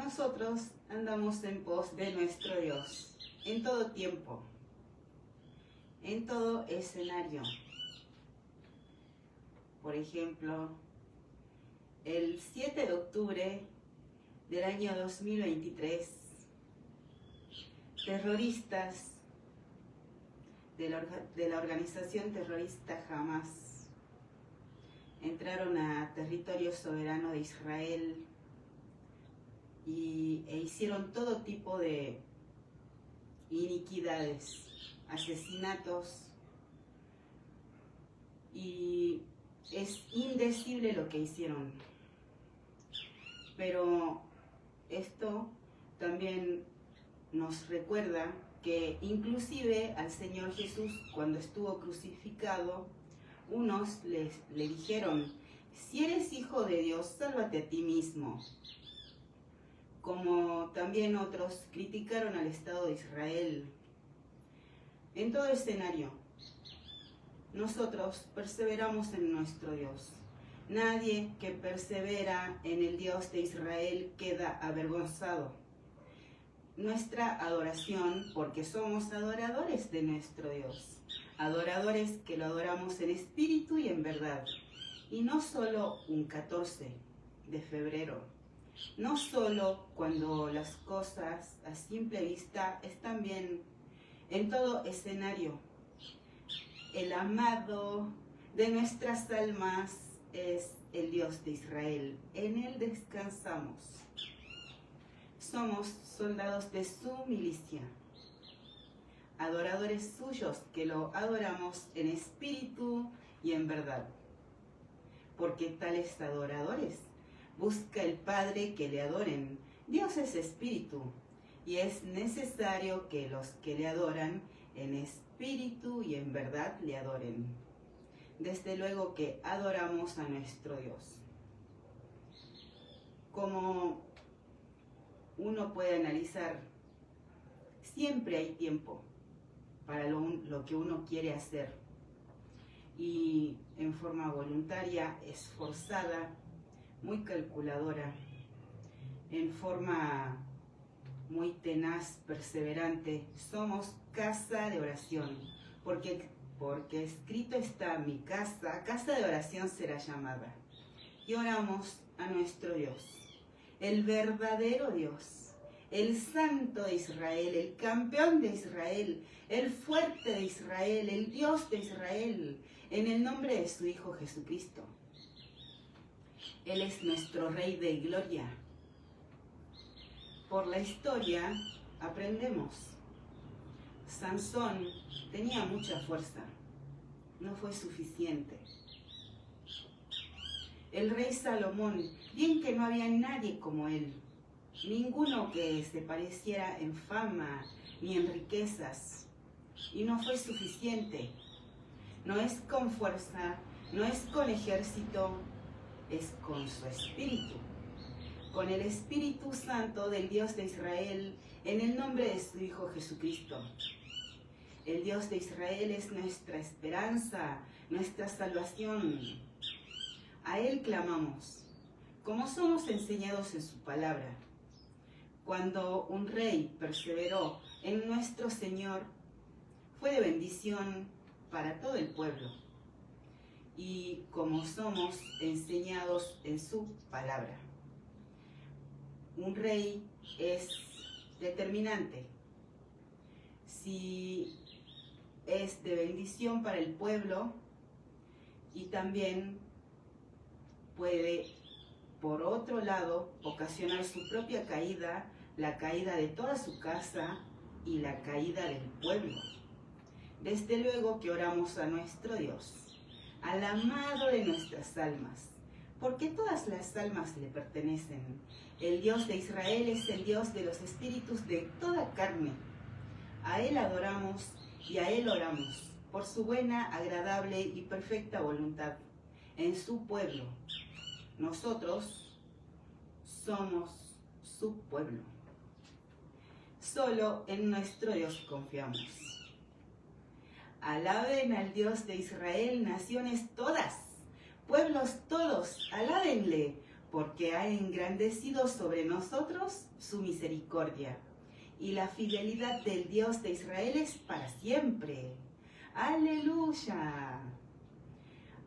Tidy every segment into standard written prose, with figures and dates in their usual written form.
Nosotros andamos en pos de nuestro Dios, en todo tiempo, en todo escenario. Por ejemplo, el 7 de octubre del año 2023, terroristas de la organización terrorista Hamas entraron a territorio soberano de Israel e hicieron todo tipo de iniquidades, asesinatos, y es indecible lo que hicieron. Pero esto también nos recuerda que inclusive al Señor Jesús, cuando estuvo crucificado, unos le dijeron: si eres hijo de Dios, sálvate a ti mismo. Como también otros criticaron al Estado de Israel. En todo escenario, nosotros perseveramos en nuestro Dios. Nadie que persevera en el Dios de Israel queda avergonzado. Nuestra adoración, porque somos adoradores de nuestro Dios, adoradores que lo adoramos en espíritu y en verdad, y no solo un 14 de febrero, no solo cuando las cosas a simple vista están bien, en todo escenario. El amado de nuestras almas es el Dios de Israel. En Él descansamos. Somos soldados de su milicia, adoradores suyos que lo adoramos en espíritu y en verdad. Porque tales adoradores busca el Padre que le adoren. Dios es espíritu y es necesario que los que le adoran en espíritu y en verdad le adoren. Desde luego que adoramos a nuestro Dios. Como uno puede analizar, siempre hay tiempo para lo que uno quiere hacer. Y en forma voluntaria, esforzada, muy calculadora, en forma muy tenaz, perseverante, somos casa de oración, porque escrito está: mi casa de oración será llamada. Y oramos a nuestro Dios, el verdadero Dios, el Santo de Israel, el campeón de Israel, el fuerte de Israel, el Dios de Israel, en el nombre de su Hijo Jesucristo. Él es nuestro Rey de gloria. Por la historia aprendemos. Sansón tenía mucha fuerza, no fue suficiente. El rey Salomón, bien que no había nadie como él, ninguno que se pareciera en fama ni en riquezas, y no fue suficiente. No es con fuerza, no es con ejército, es con su espíritu, con el Espíritu Santo del Dios de Israel, en el nombre de su Hijo Jesucristo. El Dios de Israel es nuestra esperanza, nuestra salvación. A Él clamamos, como somos enseñados en su palabra. Cuando un rey perseveró en nuestro Señor, fue de bendición para todo el pueblo. Y como somos enseñados en su palabra, un rey es determinante. Si es de bendición para el pueblo, y también puede, por otro lado, ocasionar su propia caída, la caída de toda su casa y la caída del pueblo. Desde luego que oramos a nuestro Dios, al amado de nuestras almas, porque todas las almas le pertenecen. El Dios de Israel es el Dios de los espíritus de toda carne. A Él adoramos y a Él oramos, por su buena, agradable y perfecta voluntad, en su pueblo. Nosotros somos su pueblo. Solo en nuestro Dios confiamos. Alaben al Dios de Israel, naciones todas, pueblos todos, alábenle, porque ha engrandecido sobre nosotros su misericordia, y la fidelidad del Dios de Israel es para siempre. ¡Aleluya!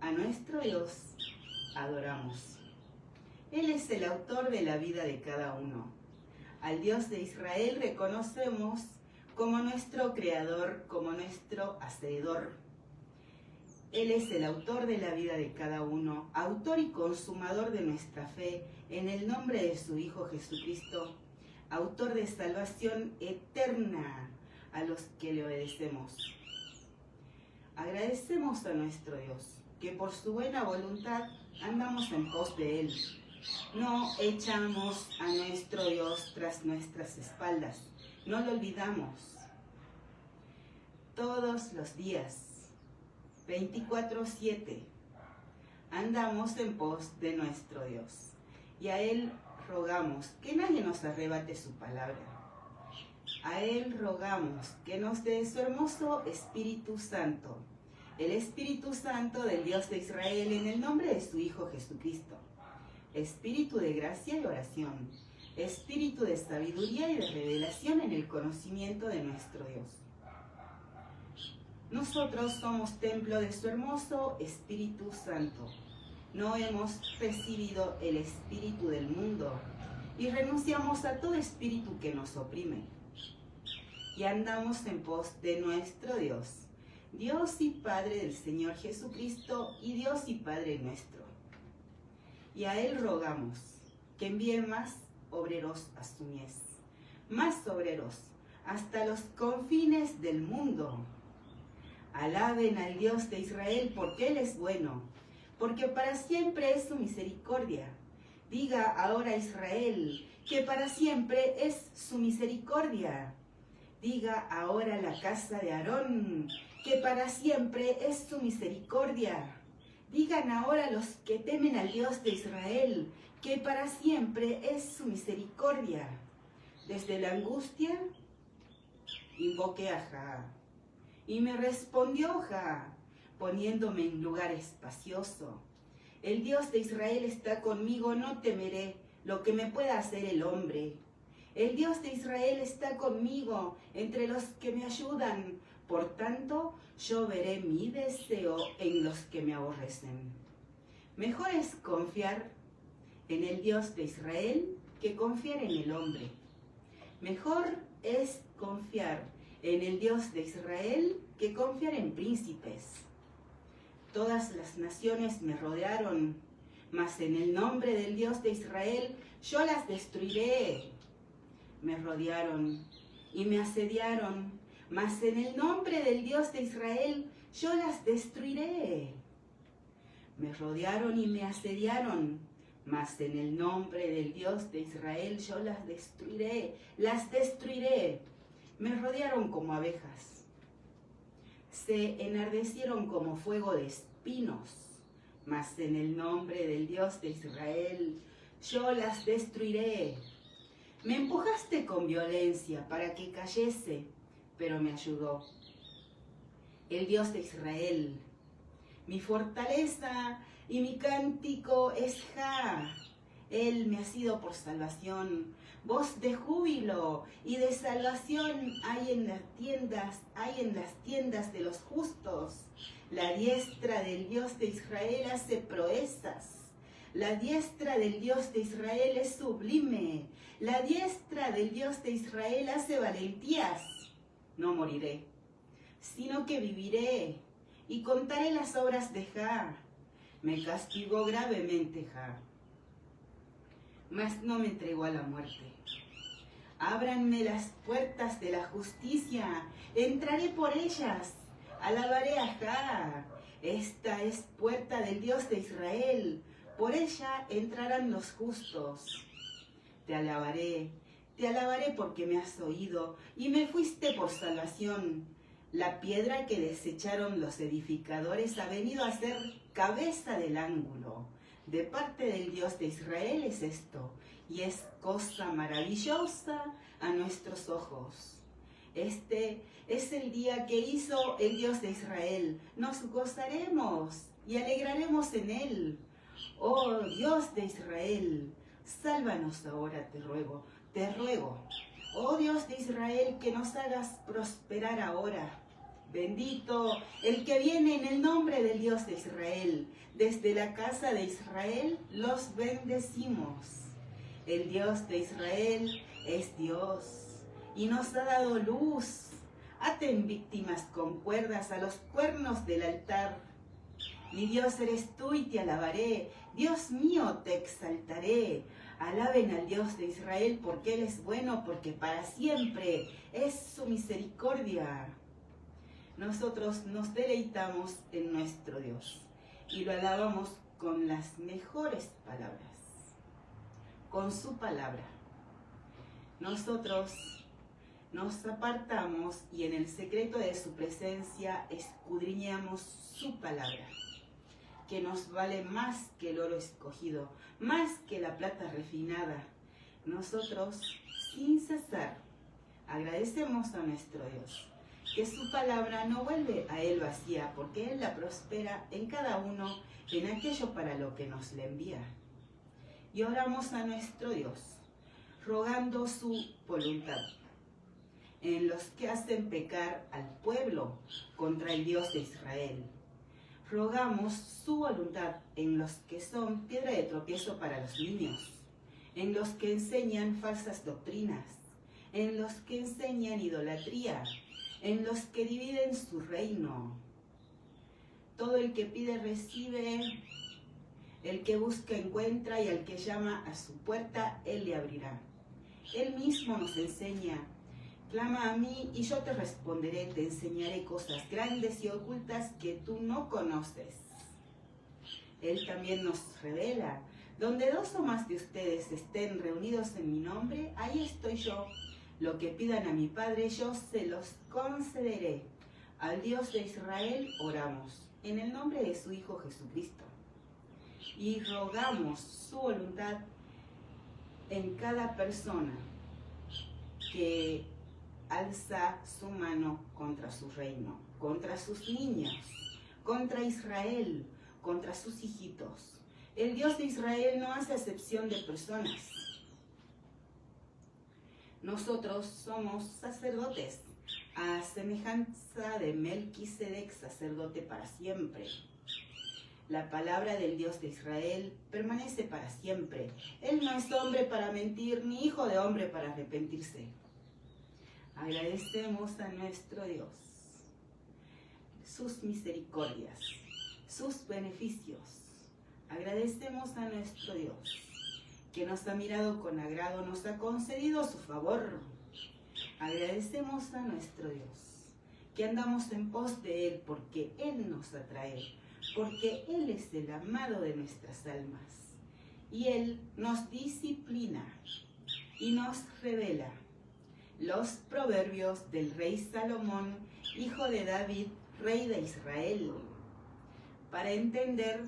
A nuestro Dios adoramos. Él es el autor de la vida de cada uno. Al Dios de Israel reconocemos como nuestro creador, como nuestro hacedor. Él es el autor de la vida de cada uno, autor y consumador de nuestra fe, en el nombre de su Hijo Jesucristo, autor de salvación eterna a los que le obedecemos. Agradecemos a nuestro Dios, que por su buena voluntad andamos en pos de Él. No echamos a nuestro Dios tras nuestras espaldas, no lo olvidamos. Todos los días, 24/7, andamos en pos de nuestro Dios, y a Él rogamos que nadie nos arrebate su palabra. A Él rogamos que nos dé su hermoso Espíritu Santo, el Espíritu Santo del Dios de Israel, en el nombre de su Hijo Jesucristo. Espíritu de gracia y oración, espíritu de sabiduría y de revelación en el conocimiento de nuestro Dios. Nosotros somos templo de su hermoso Espíritu Santo. No hemos recibido el espíritu del mundo y renunciamos a todo espíritu que nos oprime. Y andamos en pos de nuestro Dios, Dios y Padre del Señor Jesucristo y Dios y Padre nuestro. Y a Él rogamos que envíe más obreros a su mies, más obreros hasta los confines del mundo. Alaben al Dios de Israel porque Él es bueno, porque para siempre es su misericordia. Diga ahora Israel que para siempre es su misericordia. Diga ahora la casa de Aarón que para siempre es su misericordia. Digan ahora los que temen al Dios de Israel que para siempre es su misericordia. Desde la angustia invoqué a Jah, y me respondió Jah, poniéndome en lugar espacioso. El Dios de Israel está conmigo, no temeré lo que me pueda hacer el hombre. El Dios de Israel está conmigo entre los que me ayudan. Por tanto, yo veré mi deseo en los que me aborrecen. Mejor es confiar en el Dios de Israel que confiar en el hombre. Mejor es confiar en el Dios de Israel que confiar en príncipes. Todas las naciones me rodearon, mas en el nombre del Dios de Israel yo las destruiré. Me rodearon y me asediaron, mas en el nombre del Dios de Israel yo las destruiré. Me rodearon y me asediaron, mas en el nombre del Dios de Israel yo las destruiré, las destruiré. Me rodearon como abejas, se enardecieron como fuego de espinos, mas en el nombre del Dios de Israel yo las destruiré. Me empujaste con violencia para que cayese, pero me ayudó el Dios de Israel. Mi fortaleza y mi cántico es Jah. Él me ha sido por salvación. Voz de júbilo y de salvación hay en las tiendas de los justos. La diestra del Dios de Israel hace proezas. La diestra del Dios de Israel es sublime. La diestra del Dios de Israel hace valentías. No moriré, sino que viviré y contaré las obras de Jah. Me castigó gravemente Jah, mas no me entregó a la muerte. Ábranme las puertas de la justicia, entraré por ellas, alabaré a Jah. Esta es puerta del Dios de Israel, por ella entrarán los justos. Te alabaré porque me has oído y me fuiste por salvación. La piedra que desecharon los edificadores ha venido a ser cabeza del ángulo. De parte del Dios de Israel es esto, y es cosa maravillosa a nuestros ojos. Este es el día que hizo el Dios de Israel. Nos gozaremos y alegraremos en él. Oh Dios de Israel, sálvanos ahora, te ruego, te ruego. Oh Dios de Israel, que nos hagas prosperar ahora. Bendito el que viene en el nombre del Dios de Israel. Desde la casa de Israel los bendecimos. El Dios de Israel es Dios y nos ha dado luz. Aten víctimas con cuerdas a los cuernos del altar. Mi Dios eres tú y te alabaré. Dios mío, te exaltaré. Alaben al Dios de Israel porque Él es bueno, porque para siempre es su misericordia. Nosotros nos deleitamos en nuestro Dios y lo alabamos con las mejores palabras, con su palabra. Nosotros nos apartamos y en el secreto de su presencia escudriñamos su palabra, que nos vale más que el oro escogido, más que la plata refinada. Nosotros, sin cesar, agradecemos a nuestro Dios, que su palabra no vuelve a Él vacía, porque Él la prospera en cada uno en aquello para lo que nos le envía. Y oramos a nuestro Dios, rogando su voluntad en los que hacen pecar al pueblo contra el Dios de Israel. Rogamos su voluntad en los que son piedra de tropiezo para los niños, en los que enseñan falsas doctrinas, en los que enseñan idolatría, en los que dividen su reino. Todo el que pide recibe, el que busca encuentra, y al que llama a su puerta, Él le abrirá. Él mismo nos enseña: clama a mí y yo te responderé, te enseñaré cosas grandes y ocultas que tú no conoces. Él también nos revela: donde dos o más de ustedes estén reunidos en mi nombre, ahí estoy yo. Lo que pidan a mi Padre, yo se los concederé. Al Dios de Israel oramos, en el nombre de su Hijo Jesucristo. Y rogamos su voluntad en cada persona que alza su mano contra su reino, contra sus niños, contra Israel, contra sus hijitos. El Dios de Israel no hace acepción de personas. Nosotros somos sacerdotes, a semejanza de Melquisedec, sacerdote para siempre. La palabra del Dios de Israel permanece para siempre. Él no es hombre para mentir, ni hijo de hombre para arrepentirse. Agradecemos a nuestro Dios sus misericordias, sus beneficios. Agradecemos a nuestro Dios que nos ha mirado con agrado, nos ha concedido su favor. Agradecemos a nuestro Dios que andamos en pos de Él porque Él nos atrae, porque Él es el amado de nuestras almas. Y Él nos disciplina y nos revela los proverbios del rey Salomón, hijo de David, rey de Israel, para entender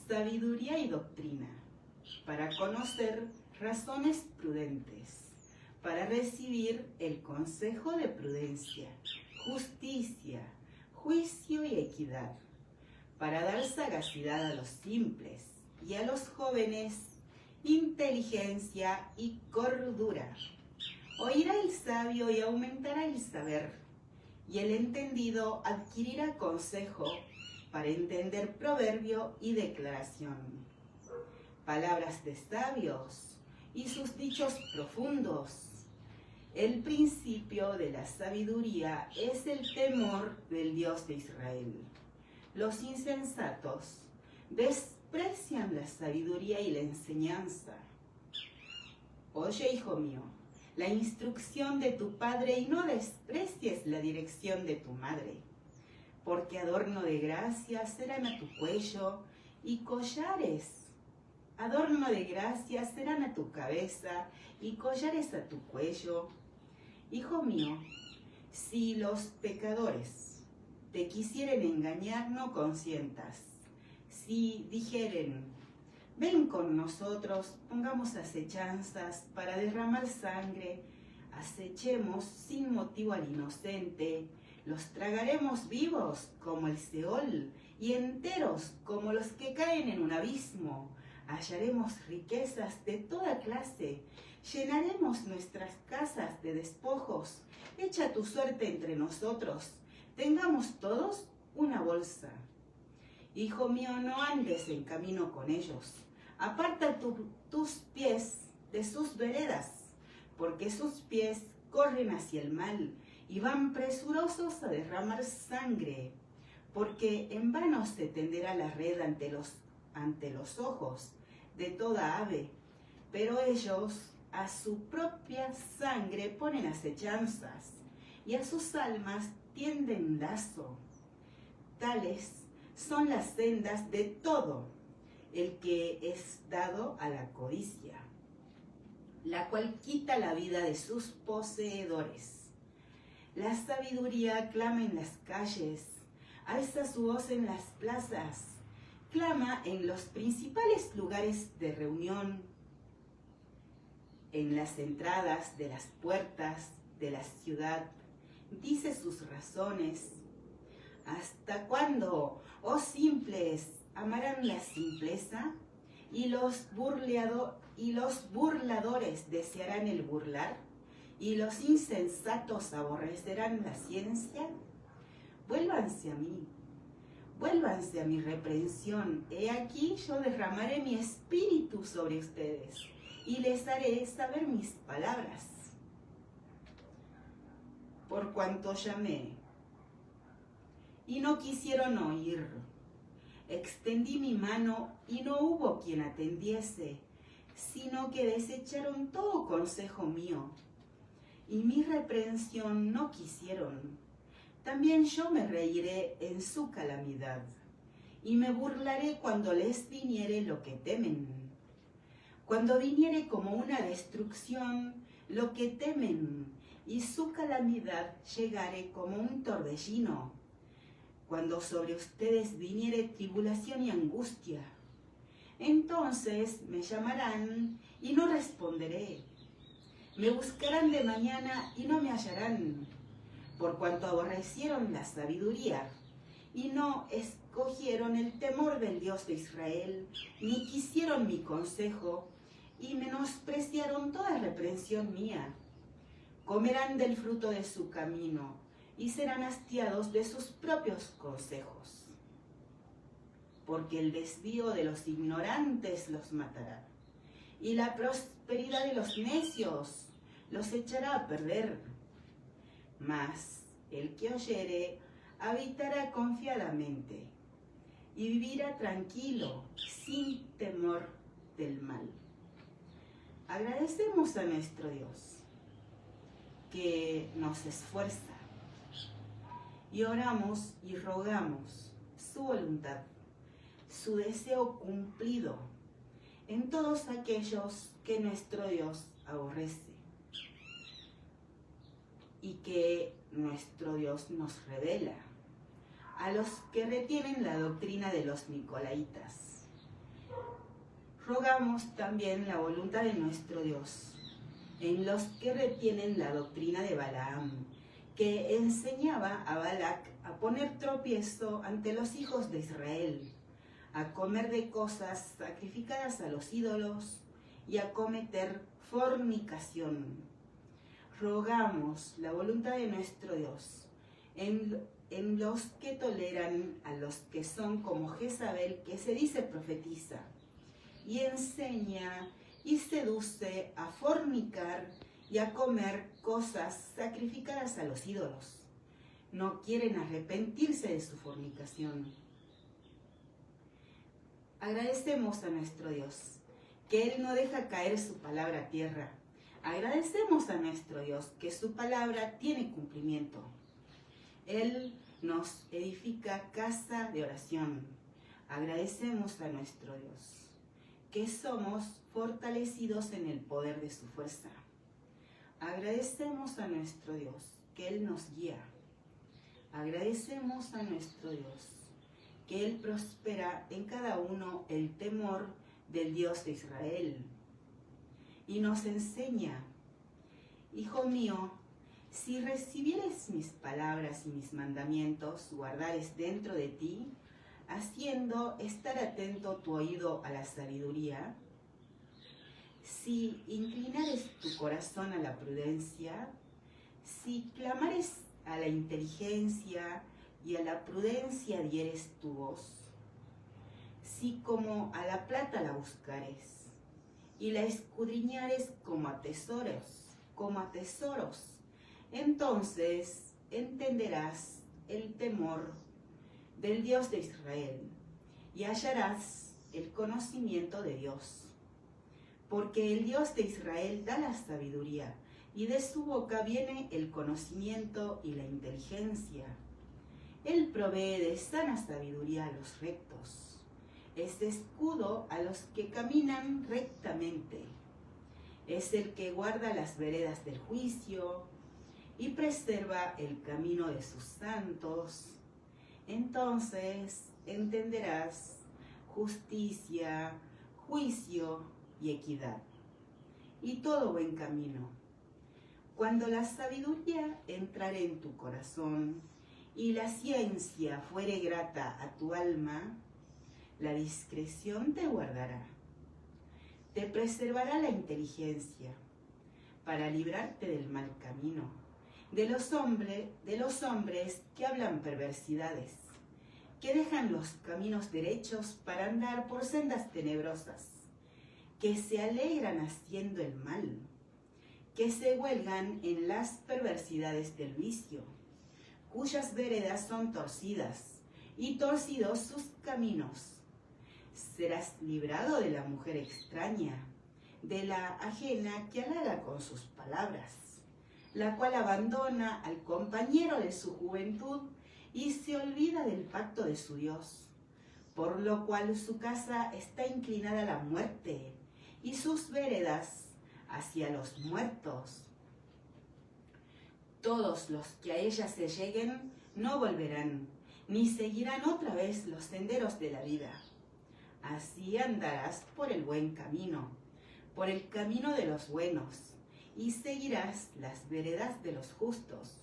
sabiduría y doctrina, para conocer razones prudentes, para recibir el consejo de prudencia, justicia, juicio y equidad, para dar sagacidad a los simples y a los jóvenes, inteligencia y cordura. Oirá el sabio y aumentará el saber, y el entendido adquirirá consejo para entender proverbio y declaración. Palabras de sabios y sus dichos profundos. El principio de la sabiduría es el temor del Dios de Israel. Los insensatos desprecian la sabiduría y la enseñanza. Oye, hijo mío, la instrucción de tu padre y no desprecies la dirección de tu madre, porque adorno de gracia serán a tu cuello y collares. Adorno de gracia serán a tu cabeza y collares a tu cuello. Hijo mío, si los pecadores te quisieren engañar, no consientas. Si dijeren: ven con nosotros, pongamos acechanzas para derramar sangre, acechemos sin motivo al inocente, los tragaremos vivos como el Seol y enteros como los que caen en un abismo. hallaremos riquezas de toda clase, llenaremos nuestras casas de despojos, echa tu suerte entre nosotros, tengamos todos una bolsa. Hijo mío, no andes en camino con ellos, aparta tus pies de sus veredas, porque sus pies corren hacia el mal y van presurosos a derramar sangre, porque en vano se tenderá la red ante los ojos de toda ave, pero ellos a su propia sangre ponen acechanzas y a sus almas tienden lazo. Tales son las sendas de todo el que es dado a la codicia, la cual quita la vida de sus poseedores. La sabiduría clama en las calles, alza su voz en las plazas, clama en los principales lugares de reunión, en las entradas de las puertas de la ciudad, dice sus razones. ¿Hasta cuándo, oh simples, amarán la simpleza? ¿Y los burladores desearán el burlar? ¿Y los insensatos aborrecerán la ciencia? Vuélvanse a mi reprensión. He aquí yo derramaré mi espíritu sobre ustedes y les haré saber mis palabras. Por cuanto llamé y no quisieron oír, extendí mi mano y no hubo quien atendiese, sino que desecharon todo consejo mío, y mi reprensión no quisieron. También yo me reiré en su calamidad, y me burlaré cuando les viniere lo que temen. Cuando viniere como una destrucción lo que temen, y su calamidad llegare como un torbellino. Cuando sobre ustedes viniere tribulación y angustia, entonces me llamarán y no responderé. Me buscarán de mañana y no me hallarán, por cuanto aborrecieron la sabiduría y no escogieron el temor del Dios de Israel, ni quisieron mi consejo y menospreciaron toda reprensión mía. Comerán del fruto de su camino y serán hastiados de sus propios consejos, porque el desvío de los ignorantes los matará, y la prosperidad de los necios los echará a perder. Mas el que oyere habitará confiadamente, y vivirá tranquilo, sin temor del mal. Agradecemos a nuestro Dios, que nos esfuerza, y oramos y rogamos su voluntad, su deseo cumplido en todos aquellos que nuestro Dios aborrece, y que nuestro Dios nos revela a los que retienen la doctrina de los Nicolaitas. Rogamos también la voluntad de nuestro Dios en los que retienen la doctrina de Balaam, que enseñaba a Balac a poner tropiezo ante los hijos de Israel, a comer de cosas sacrificadas a los ídolos y a cometer fornicación. Rogamos la voluntad de nuestro Dios en los que toleran a los que son como Jezabel, que se dice profetiza, y enseña y seduce a fornicar y a comer cosas sacrificadas a los ídolos. No quieren arrepentirse de su fornicación. Agradecemos a nuestro Dios, que Él no deja caer su palabra a tierra. Agradecemos a nuestro Dios, que su palabra tiene cumplimiento. Él nos edifica casa de oración. Agradecemos a nuestro Dios, que somos fortalecidos en el poder de su fuerza. Agradecemos a nuestro Dios, que Él nos guía. Agradecemos a nuestro Dios, que Él prospera en cada uno el temor del Dios de Israel. Y nos enseña: Hijo mío, si recibieres mis palabras y mis mandamientos, guardares dentro de ti, haciendo estar atento tu oído a la sabiduría, si inclinares tu corazón a la prudencia, si clamares a la inteligencia y a la prudencia dieres tu voz, si como a la plata la buscares y la escudriñares como a tesoros, entonces entenderás el temor del Dios de Israel y hallarás el conocimiento de Dios. Porque el Dios de Israel da la sabiduría y de su boca viene el conocimiento y la inteligencia. Él provee de sana sabiduría a los rectos. Es escudo a los que caminan rectamente. Es el que guarda las veredas del juicio y preserva el camino de sus santos. Entonces entenderás justicia, juicio y equidad, y todo buen camino. Cuando la sabiduría entrare en tu corazón y la ciencia fuere grata a tu alma, la discreción te guardará. Te preservará la inteligencia para librarte del mal camino, de los hombres que hablan perversidades, que dejan los caminos derechos para andar por sendas tenebrosas, que se alegran haciendo el mal, que se huelgan en las perversidades del vicio, cuyas veredas son torcidas y torcidos sus caminos. Serás librado de la mujer extraña, de la ajena que halaga con sus palabras, la cual abandona al compañero de su juventud y se olvida del pacto de su Dios, por lo cual su casa está inclinada a la muerte y sus veredas hacia los muertos. Todos los que a ella se lleguen no volverán, ni seguirán otra vez los senderos de la vida. Así andarás por el buen camino, por el camino de los buenos, y seguirás las veredas de los justos,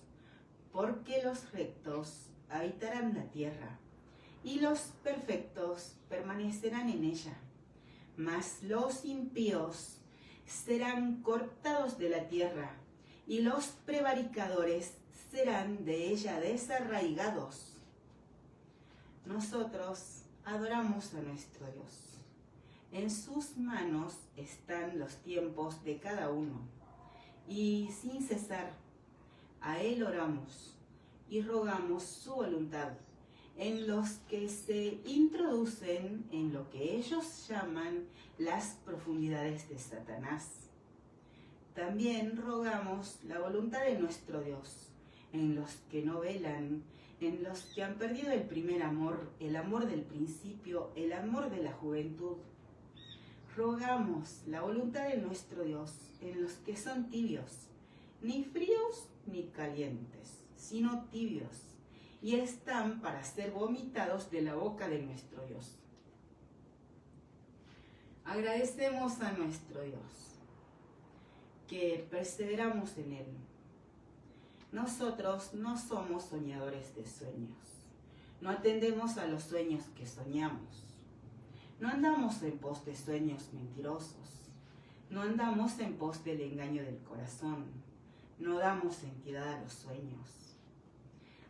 porque los rectos habitarán la tierra, y los perfectos permanecerán en ella. Mas los impíos serán cortados de la tierra, y los prevaricadores serán de ella desarraigados. Nosotros adoramos a nuestro Dios. En sus manos están los tiempos de cada uno, y sin cesar a Él oramos y rogamos su voluntad en los que se introducen en lo que ellos llaman las profundidades de Satanás. También rogamos la voluntad de nuestro Dios en los que no velan, en los que han perdido el primer amor, el amor del principio, el amor de la juventud. Rogamos la voluntad de nuestro Dios en los que son tibios, ni fríos ni calientes, sino tibios, y están para ser vomitados de la boca de nuestro Dios. Agradecemos a nuestro Dios que perseveramos en Él. Nosotros no somos soñadores de sueños, no atendemos a los sueños que soñamos, no andamos en pos de sueños mentirosos, no andamos en pos del engaño del corazón, no damos entidad a los sueños.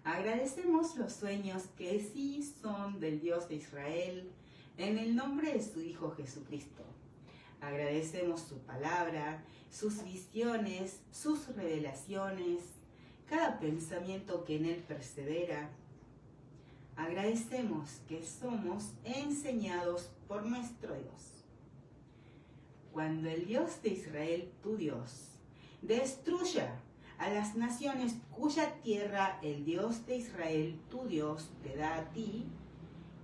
Agradecemos los sueños que sí son del Dios de Israel, en el nombre de su Hijo Jesucristo. Agradecemos su palabra, sus visiones, sus revelaciones, cada pensamiento que en él persevera. Agradecemos que somos enseñados por nuestro Dios. Cuando el Dios de Israel, tu Dios, destruya a las naciones cuya tierra el Dios de Israel, tu Dios, te da a ti,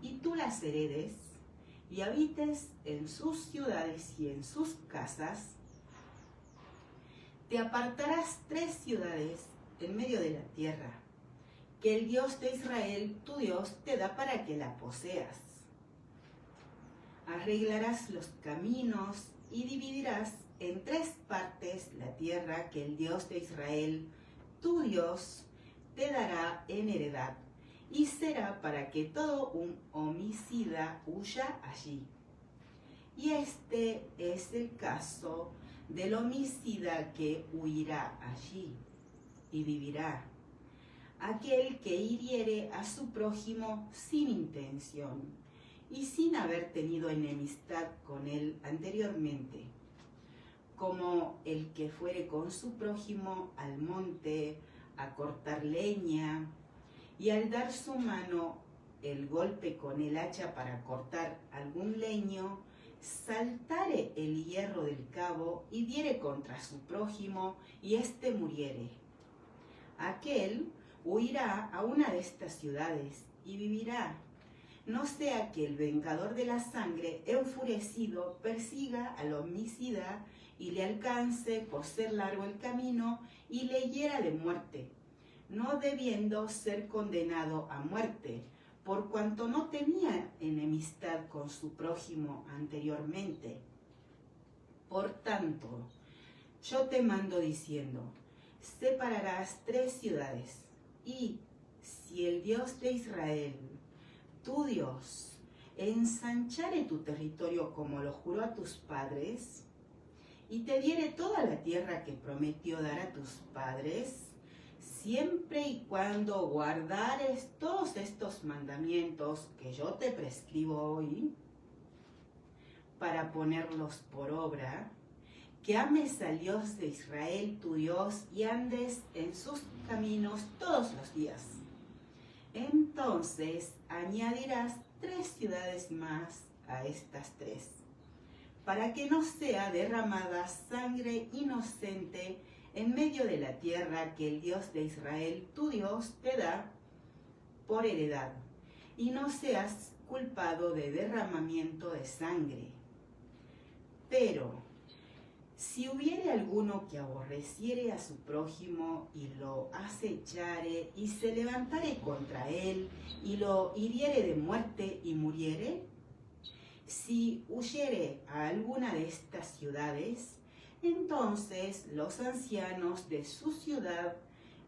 y tú las heredes, y habites en sus ciudades y en sus casas, te apartarás 3 ciudades en medio de la tierra, que el Dios de Israel, tu Dios, te da para que la poseas. Arreglarás los caminos y dividirás en 3 partes la tierra que el Dios de Israel, tu Dios, te dará en heredad, y será para que todo un homicida huya allí. Y este es el caso del homicida que huirá allí y vivirá. Aquel que hiriere a su prójimo sin intención y sin haber tenido enemistad con él anteriormente, como el que fuere con su prójimo al monte a cortar leña, y al dar su mano el golpe con el hacha para cortar algún leño, saltare el hierro del cabo y diere contra su prójimo, y éste muriere. Aquel huirá a una de estas ciudades y vivirá. No sea que el vengador de la sangre, enfurecido, persiga al homicida y le alcance por ser largo el camino y le hiera de muerte, no debiendo ser condenado a muerte, por cuanto no tenía enemistad con su prójimo anteriormente. Por tanto, yo te mando diciendo, separarás 3 ciudades, y si el Dios de Israel, tu Dios, ensanchare tu territorio como lo juró a tus padres, y te diere toda la tierra que prometió dar a tus padres, siempre y cuando guardares todos estos mandamientos que yo te prescribo hoy, para ponerlos por obra, que ames al Dios de Israel tu Dios y andes en sus caminos todos los días. Entonces añadirás 3 ciudades más a estas 3, para que no sea derramada sangre inocente en medio de la tierra que el Dios de Israel, tu Dios, te da por heredad, y no seas culpado de derramamiento de sangre. Pero si hubiere alguno que aborreciere a su prójimo y lo acechare y se levantare contra él y lo hiriere de muerte y muriere, si huyere a alguna de estas ciudades, entonces los ancianos de su ciudad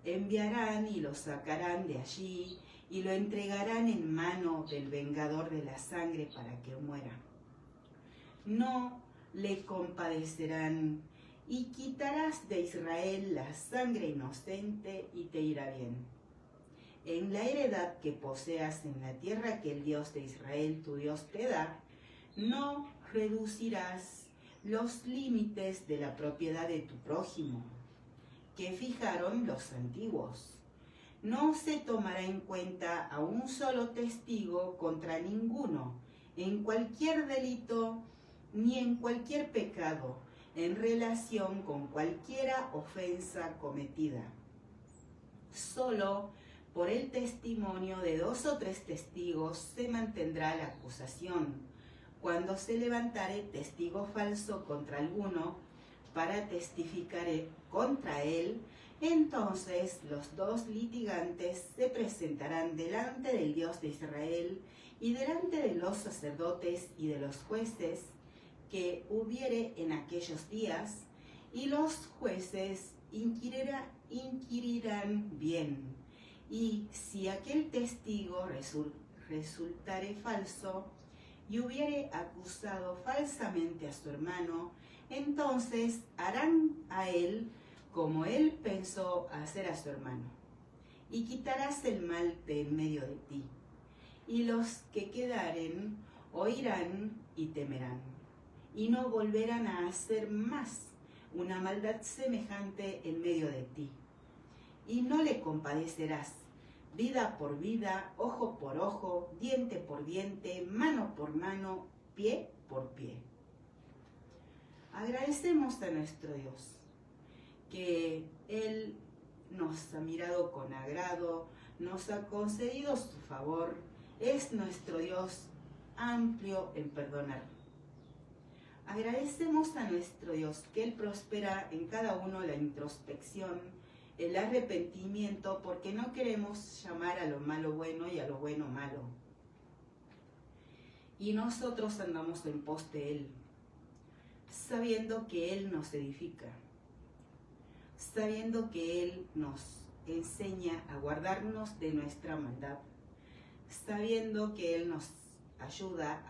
enviarán y lo sacarán de allí y lo entregarán en mano del vengador de la sangre para que muera. No le compadecerán, y quitarás de Israel la sangre inocente y te irá bien. En la heredad que poseas en la tierra que el Dios de Israel, tu Dios, te da, no reducirás los límites de la propiedad de tu prójimo, que fijaron los antiguos. No se tomará en cuenta a un solo testigo contra ninguno, en cualquier delito ni en cualquier pecado, en relación con cualquiera ofensa cometida. Solo por el testimonio de 2 o 3 testigos se mantendrá la acusación, cuando se levantare testigo falso contra alguno para testificar contra él. Entonces los 2 litigantes se presentarán delante del Dios de Israel y delante de los sacerdotes y de los jueces que hubiere en aquellos días, y los jueces inquirirán bien, y si aquel testigo resultare falso y hubiere acusado falsamente a su hermano, entonces harán a él como él pensó hacer a su hermano, y quitarás el mal de en medio de ti, y los que quedaren oirán y temerán, y no volverán a hacer más una maldad semejante en medio de ti. Y no le compadecerás, vida por vida, ojo por ojo, diente por diente, mano por mano, pie por pie. Agradecemos a nuestro Dios que Él nos ha mirado con agrado, nos ha concedido su favor, es nuestro Dios amplio en perdonar. Agradecemos a nuestro Dios que Él prospera en cada uno la introspección, el arrepentimiento, porque no queremos llamar a lo malo bueno y a lo bueno malo. Y nosotros andamos en pos de Él, sabiendo que Él nos edifica, sabiendo que Él nos enseña a guardarnos de nuestra maldad, sabiendo que Él nos ayuda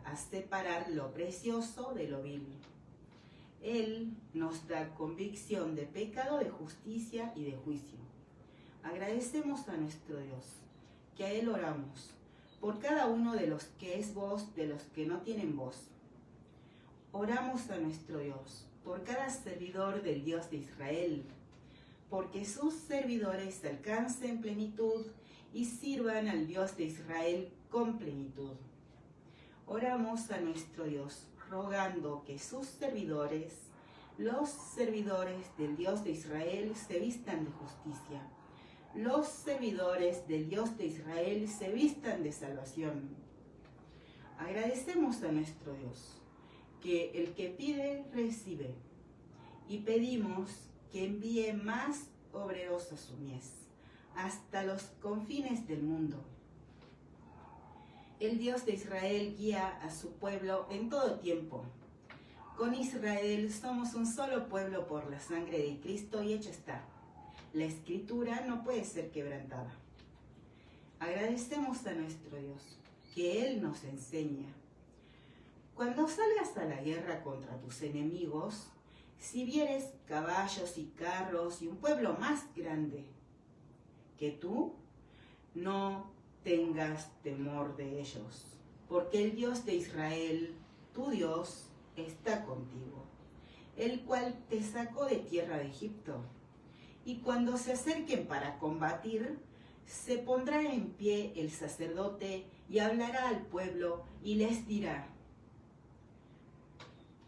a separar lo precioso de lo vil. Él nos da convicción de pecado, de justicia y de juicio. Agradecemos a nuestro Dios, que a Él oramos, por cada uno de los que es voz, de los que no tienen voz. Oramos a nuestro Dios, por cada servidor del Dios de Israel, porque sus servidores alcancen plenitud y sirvan al Dios de Israel con plenitud. Oramos a nuestro Dios, rogando que sus servidores, los servidores del Dios de Israel, se vistan de justicia. Los servidores del Dios de Israel se vistan de salvación. Agradecemos a nuestro Dios, que el que pide, recibe. Y pedimos que envíe más obreros a su mies, hasta los confines del mundo. El Dios de Israel guía a su pueblo en todo tiempo. Con Israel somos un solo pueblo por la sangre de Cristo y hecho está. La Escritura no puede ser quebrantada. Agradecemos a nuestro Dios, que Él nos enseña. Cuando salgas a la guerra contra tus enemigos, si vieres caballos y carros y un pueblo más grande que tú, no tengas temor de ellos, porque el Dios de Israel, tu Dios, está contigo, el cual te sacó de tierra de Egipto. Y cuando se acerquen para combatir, se pondrá en pie el sacerdote y hablará al pueblo y les dirá: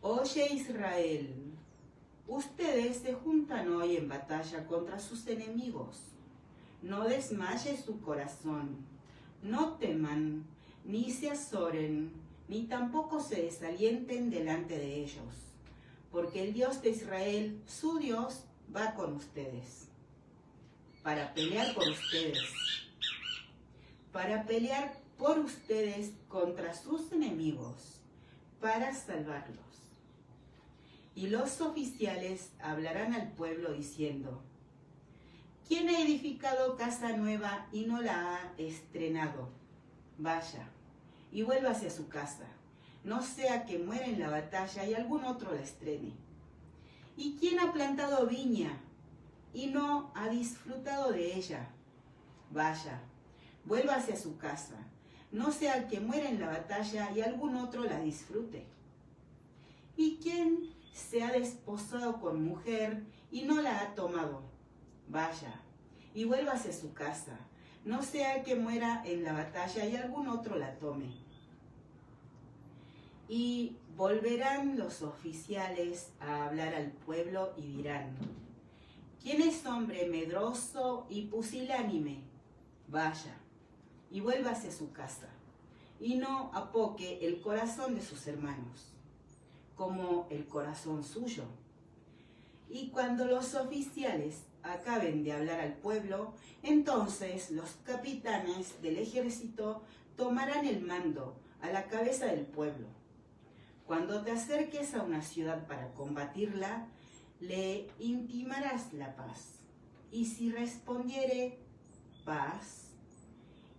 Oye Israel, ustedes se juntan hoy en batalla contra sus enemigos. No desmaye su corazón, no teman, ni se azoren, ni tampoco se desalienten delante de ellos, porque el Dios de Israel, su Dios, va con ustedes, para pelear por ustedes, contra sus enemigos, para salvarlos. Y los oficiales hablarán al pueblo diciendo: ¿Quién ha edificado casa nueva y no la ha estrenado? Vaya, y vuélvase a su casa, no sea que muera en la batalla y algún otro la estrene. ¿Y quién ha plantado viña y no ha disfrutado de ella? Vaya, vuélvase a su casa, no sea que muera en la batalla y algún otro la disfrute. ¿Y quién se ha desposado con mujer y no la ha tomado? Vaya, y vuélvase a su casa, no sea que muera en la batalla y algún otro la tome. Y volverán los oficiales a hablar al pueblo y dirán: ¿Quién es hombre medroso y pusilánime? Vaya, y vuélvase a su casa, y no apoque el corazón de sus hermanos, como el corazón suyo. Y cuando los oficiales acaben de hablar al pueblo, entonces los capitanes del ejército tomarán el mando a la cabeza del pueblo. Cuando te acerques a una ciudad para combatirla, le intimarás la paz. Y si respondiere paz,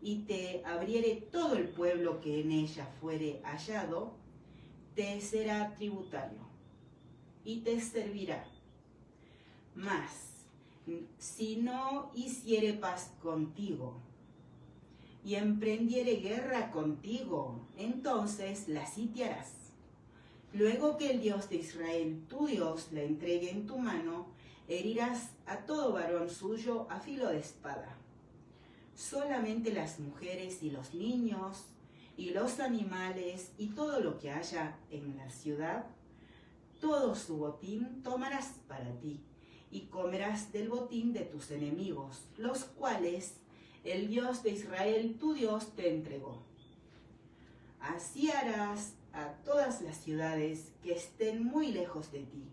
y te abriere todo el pueblo que en ella fuere hallado, te será tributario y te servirá. Mas, si no hiciere paz contigo y emprendiere guerra contigo, entonces la sitiarás. Luego que el Dios de Israel, tu Dios, la entregue en tu mano, herirás a todo varón suyo a filo de espada. Solamente las mujeres y los niños y los animales y todo lo que haya en la ciudad, todo su botín tomarás para ti, y comerás del botín de tus enemigos, los cuales el Dios de Israel, tu Dios, te entregó. Así harás a todas las ciudades que estén muy lejos de ti,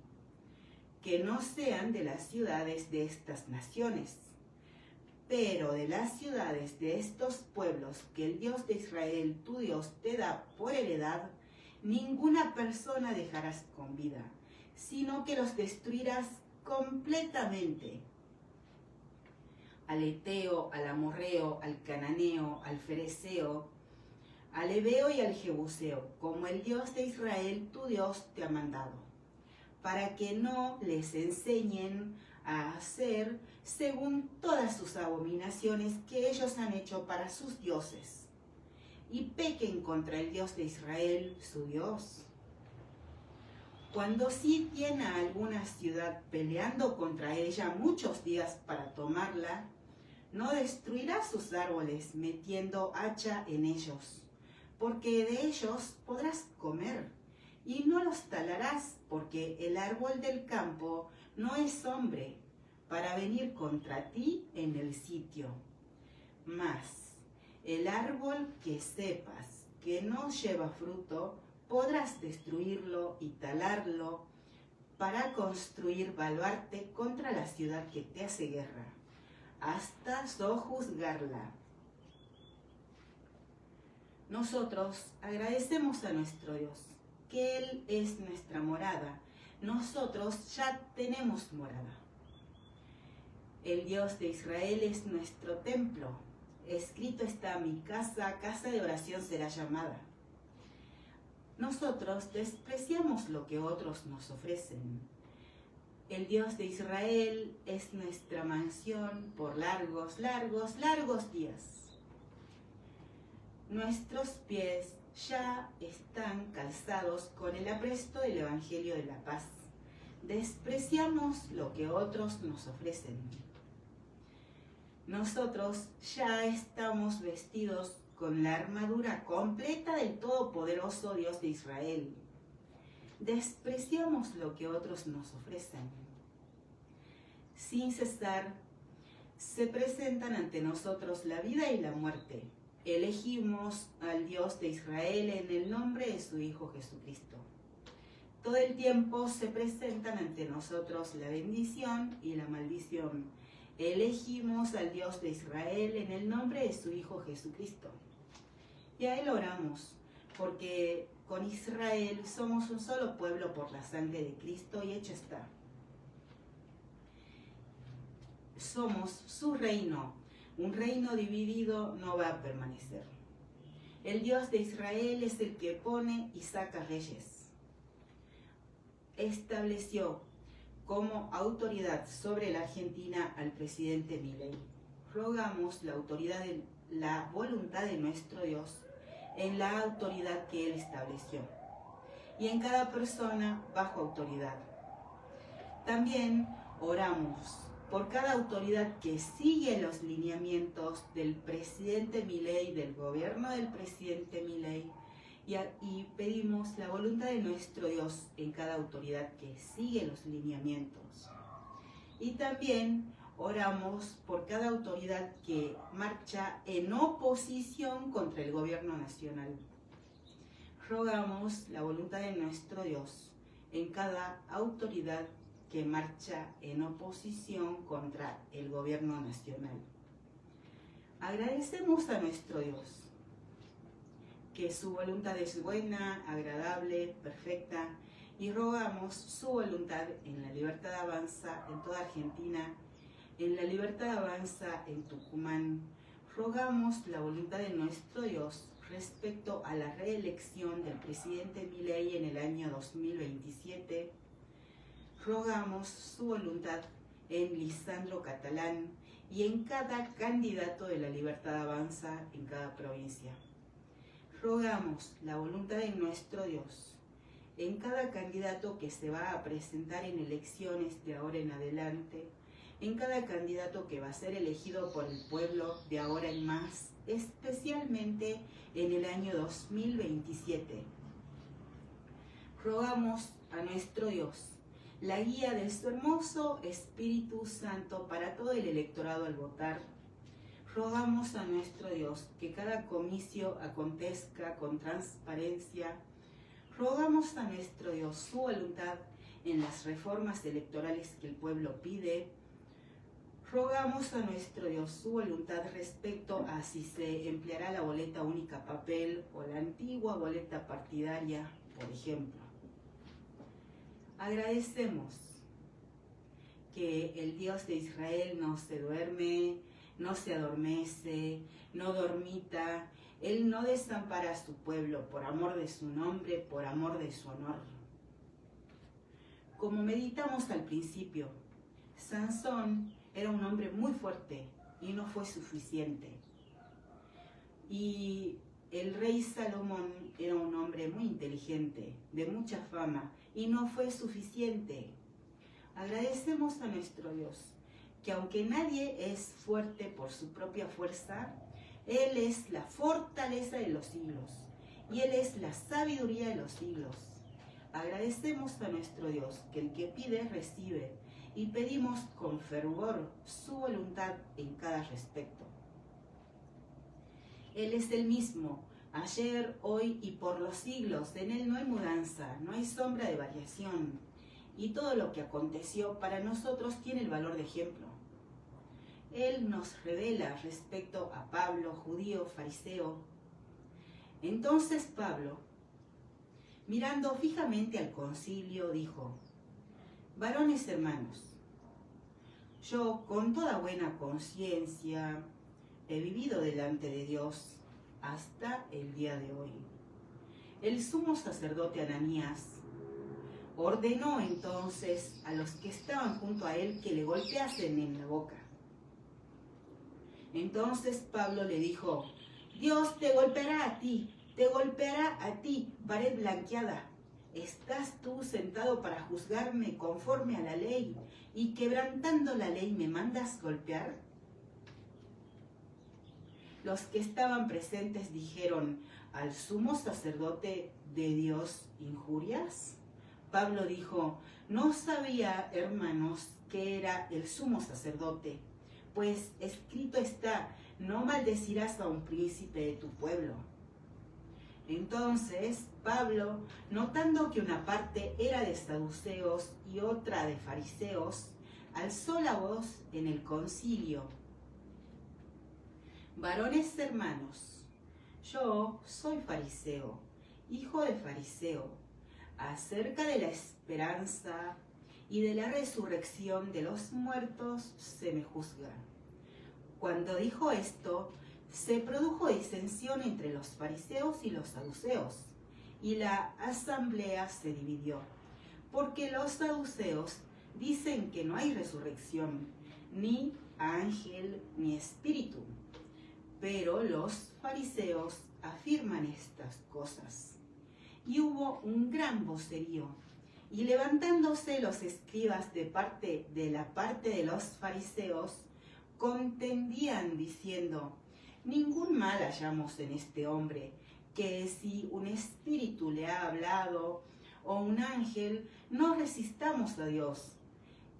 que no sean de las ciudades de estas naciones, pero de las ciudades de estos pueblos que el Dios de Israel, tu Dios, te da por heredad, ninguna persona dejarás con vida, sino que los destruirás completamente. al Eteo, al Amorreo, al Cananeo, al Fereceo, al Ebeo y al Jebuseo, como el Dios de Israel, tu Dios, te ha mandado, para que no les enseñen a hacer según todas sus abominaciones que ellos han hecho para sus dioses, y pequen contra el Dios de Israel, su Dios. Cuando sidien a alguna ciudad peleando contra ella muchos días para tomarla, no destruirás sus árboles metiendo hacha en ellos, porque de ellos podrás comer, y no los talarás, porque el árbol del campo no es hombre para venir contra ti en el sitio. Mas el árbol que sepas que no lleva fruto, podrás destruirlo y talarlo para construir baluarte contra la ciudad que te hace guerra, hasta sojuzgarla. Nosotros agradecemos a nuestro Dios, que Él es nuestra morada. Nosotros ya tenemos morada. El Dios de Israel es nuestro templo. Escrito está: mi casa, casa de oración será llamada. Nosotros despreciamos lo que otros nos ofrecen. El Dios de Israel es nuestra mansión por largos, largos, largos días. Nuestros pies ya están calzados con el apresto del Evangelio de la paz. Despreciamos lo que otros nos ofrecen. Nosotros ya estamos vestidos con la armadura completa del Todopoderoso Dios de Israel. Despreciamos lo que otros nos ofrecen. Sin cesar, se presentan ante nosotros la vida y la muerte. Elegimos al Dios de Israel en el nombre de su Hijo Jesucristo. Todo el tiempo se presentan ante nosotros la bendición y la maldición. Elegimos al Dios de Israel en el nombre de su Hijo Jesucristo. Y a Él oramos, porque con Israel somos un solo pueblo por la sangre de Cristo, y hecho está. Somos su reino. Un reino dividido no va a permanecer. El Dios de Israel es el que pone y saca reyes. Estableció como autoridad sobre la Argentina al presidente Milei. Rogamos la voluntad de nuestro Dios en la autoridad que Él estableció, y en cada persona bajo autoridad. También oramos por cada autoridad que sigue los lineamientos del presidente Milei, del gobierno del presidente Milei, y pedimos la voluntad de nuestro Dios en cada autoridad que sigue los lineamientos. Y también oramos por cada autoridad que marcha en oposición contra el gobierno nacional. Rogamos la voluntad de nuestro Dios en cada autoridad que marcha en oposición contra el gobierno nacional. Agradecemos a nuestro Dios que su voluntad es buena, agradable, perfecta, y rogamos su voluntad en la Libertad Avanza en toda Argentina, en la Libertad Avanza en Tucumán. Rogamos la voluntad de nuestro Dios respecto a la reelección del presidente Milei en el año 2027. Rogamos su voluntad en Lisandro Catalán y en cada candidato de la Libertad Avanza en cada provincia. Rogamos la voluntad de nuestro Dios en cada candidato que se va a presentar en elecciones de ahora en adelante, en cada candidato que va a ser elegido por el pueblo de ahora en más, especialmente en el año 2027. Rogamos a nuestro Dios la guía de su hermoso Espíritu Santo para todo el electorado al votar. Rogamos a nuestro Dios que cada comicio acontezca con transparencia. Rogamos a nuestro Dios su voluntad en las reformas electorales que el pueblo pide. Rogamos a nuestro Dios su voluntad respecto a si se empleará la boleta única papel o la antigua boleta partidaria, por ejemplo. Agradecemos que el Dios de Israel no se duerme, no se adormece, no dormita. Él no desampara a su pueblo por amor de su nombre, por amor de su honor. Como meditamos al principio, Sansón era un hombre muy fuerte y no fue suficiente. Y el rey Salomón era un hombre muy inteligente, de mucha fama, y no fue suficiente. Agradecemos a nuestro Dios, que aunque nadie es fuerte por su propia fuerza, Él es la fortaleza de los siglos, y Él es la sabiduría de los siglos. Agradecemos a nuestro Dios, que el que pide, recibe, y pedimos con fervor su voluntad en cada respecto. Él es el mismo, ayer, hoy y por los siglos. En Él no hay mudanza, no hay sombra de variación. Y todo lo que aconteció para nosotros tiene el valor de ejemplo. Él nos revela respecto a Pablo, judío, fariseo. Entonces Pablo, mirando fijamente al concilio, dijo: varones hermanos, yo con toda buena conciencia he vivido delante de Dios hasta el día de hoy. El sumo sacerdote Ananías ordenó entonces a los que estaban junto a él que le golpeasen en la boca. Entonces Pablo le dijo: Dios te golpeará a ti, pared blanqueada. ¿Estás tú sentado para juzgarme conforme a la ley y quebrantando la ley me mandas golpear? Los que estaban presentes dijeron: ¿al sumo sacerdote de Dios injurias? Pablo dijo: no sabía, hermanos, que era el sumo sacerdote, pues escrito está: no maldecirás a un príncipe de tu pueblo. Entonces Pablo, notando que una parte era de saduceos y otra de fariseos, alzó la voz en el concilio: varones hermanos, yo soy fariseo, hijo de fariseo. Acerca de la esperanza y de la resurrección de los muertos se me juzga. Cuando dijo esto, se produjo disensión entre los fariseos y los saduceos, y la asamblea se dividió, porque los saduceos dicen que no hay resurrección, ni ángel ni espíritu, pero los fariseos afirman estas cosas. Y hubo un gran vocerío, y levantándose los escribas de la parte de los fariseos, contendían diciendo: ningún mal hallamos en este hombre, que si un espíritu le ha hablado o un ángel, no resistamos a Dios.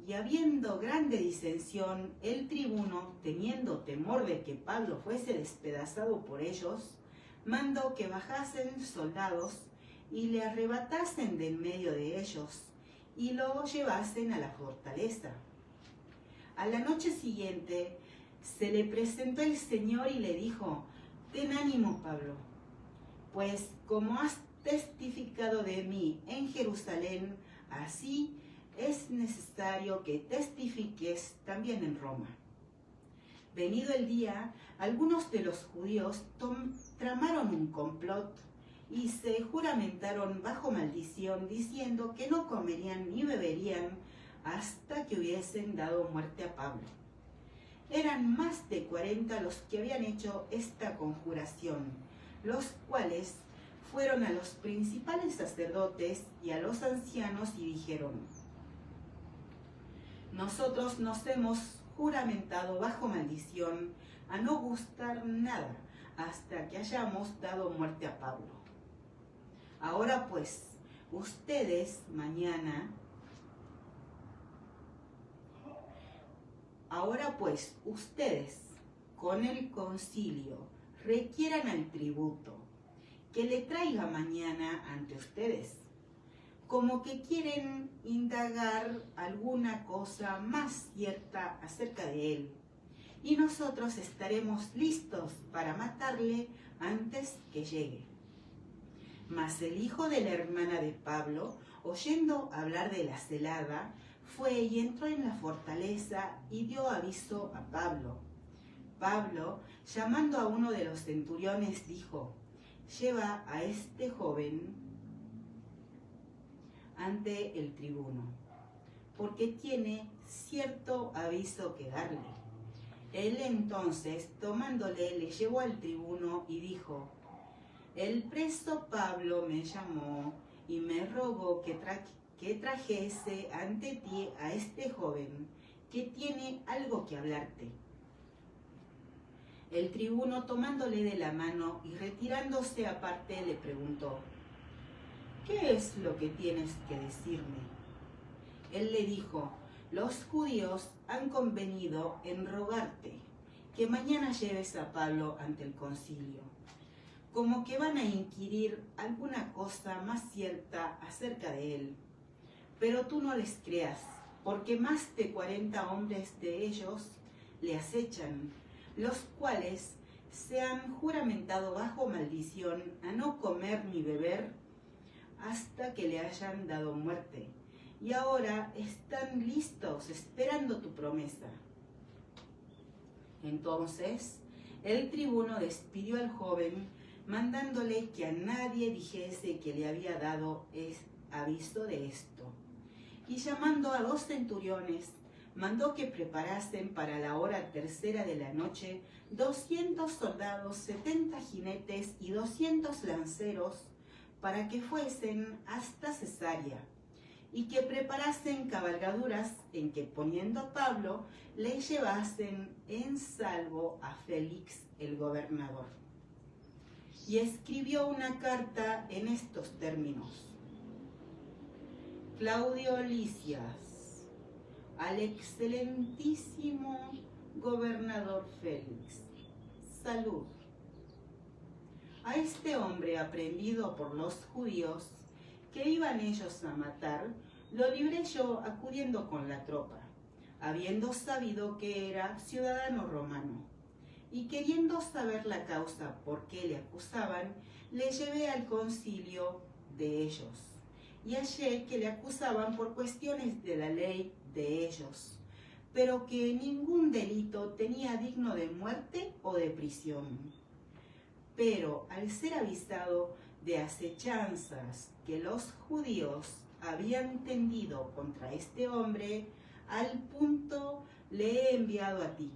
Y habiendo grande disensión, el tribuno, teniendo temor de que Pablo fuese despedazado por ellos, mandó que bajasen soldados y le arrebatasen de en medio de ellos, y lo llevasen a la fortaleza. A la noche siguiente se le presentó el Señor y le dijo: ten ánimo, Pablo, pues como has testificado de mí en Jerusalén, así es necesario que testifiques también en Roma. Venido el día, algunos de los judíos tramaron un complot y se juramentaron bajo maldición, diciendo que no comerían ni beberían hasta que hubiesen dado muerte a Pablo. Eran más de 40 los que habían hecho esta conjuración, los cuales fueron a los principales sacerdotes y a los ancianos y dijeron: nosotros nos hemos juramentado bajo maldición a no gustar nada hasta que hayamos dado muerte a Pablo. Ahora pues, ustedes con el concilio requieran al tributo que le traiga mañana ante ustedes, como que quieren indagar alguna cosa más cierta acerca de él, y nosotros estaremos listos para matarle antes que llegue. Mas el hijo de la hermana de Pablo, oyendo hablar de la celada, fue y entró en la fortaleza y dio aviso a Pablo. Pablo, llamando a uno de los centuriones, dijo: lleva a este joven ante el tribuno, porque tiene cierto aviso que darle. Él entonces, tomándole, le llevó al tribuno y dijo: el preso Pablo me llamó y me rogó que trajese ante ti a este joven, que tiene algo que hablarte. El tribuno, tomándole de la mano y retirándose aparte, le preguntó: ¿qué es lo que tienes que decirme? Él le dijo: los judíos han convenido en rogarte que mañana lleves a Pablo ante el concilio, como que van a inquirir alguna cosa más cierta acerca de él. Pero tú no les creas, porque más de 40 hombres de ellos le acechan, los cuales se han juramentado bajo maldición a no comer ni beber hasta que le hayan dado muerte. Y ahora están listos esperando tu promesa. Entonces el tribuno despidió al joven, mandándole que a nadie dijese que le había dado aviso de esto. Y llamando a 2 centuriones, mandó que preparasen para la hora 3:00 de la noche 200 soldados, 70 jinetes y 200 lanceros, para que fuesen hasta Cesarea, y que preparasen cabalgaduras en que, poniendo a Pablo, le llevasen en salvo a Félix el gobernador. Y escribió una carta en estos términos: Claudio Lisias, al excelentísimo gobernador Félix, salud. A este hombre aprehendido por los judíos, que iban ellos a matar, lo libré yo acudiendo con la tropa, habiendo sabido que era ciudadano romano, y queriendo saber la causa por qué le acusaban, le llevé al concilio de ellos, y hallé que le acusaban por cuestiones de la ley de ellos, pero que ningún delito tenía digno de muerte o de prisión. Pero al ser avisado de acechanzas que los judíos habían tendido contra este hombre, al punto le he enviado a ti,